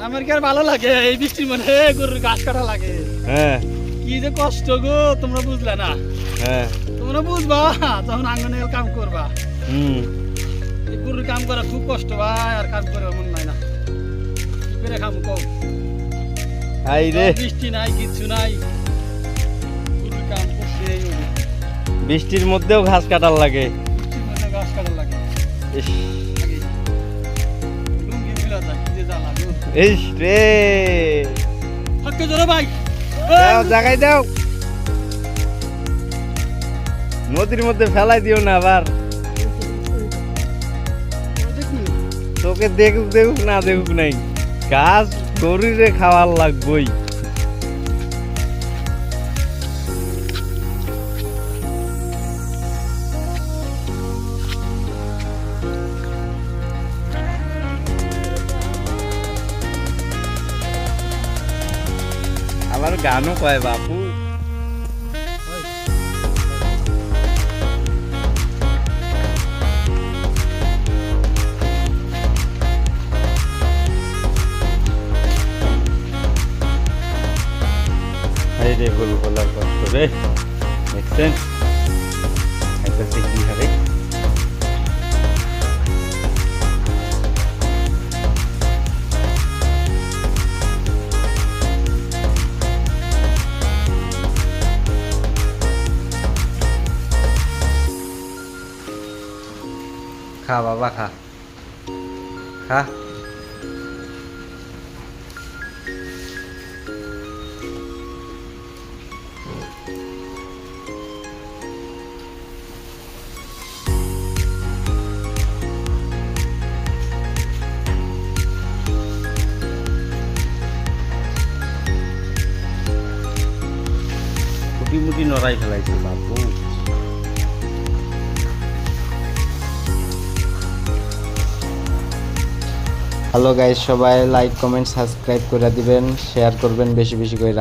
আমার কি আর ভালো লাগে এই বৃষ্টির মধ্যে গরুর ঘাস কাটা লাগে। হ্যাঁ কি যে কষ্ট গো, তোমরা বুঝলে না। হ্যাঁ তোমরা বুঝবা যখন আঙ্গনে কাম করবা। হুম এই গরুর কাম করা খুব কষ্ট ভাই, আর কাম করে মন নাই না। কি করে খাম কও? আই রে বৃষ্টি নাই, কিচ্ছু নাই, গরুর কাম করতে বৃষ্টির মধ্যেও ঘাস কাটার লাগে। বৃষ্টির মধ্যে ঘাস কাটা লাগে। ইস আগে লুঙ্গি মিলা যায়, কি যে জ্বালা গো। ইস রে হাক্কে জোরে ভাই। দাও জাগাই দাও, নদীর মধ্যে ফেলাই দিও না আবার। তোকে দেখুক দেখুক না দেখুক নাই, গাছ শরীরে খাওয়ার লাগবই। আবার গানও কয় বাপু। হাই রে গরু বলার কষ্ট রে, দেখছেন এটাতে কি হবে। খা বাবা খা খা। কুটি মুটি নড়াই ফেলাইছে বাপু। হ্যালো গাইস, সবাই লাইক কমেন্ট সাবস্ক্রাইব করে দিবেন, শেয়ার করবেন বেশি বেশি করে।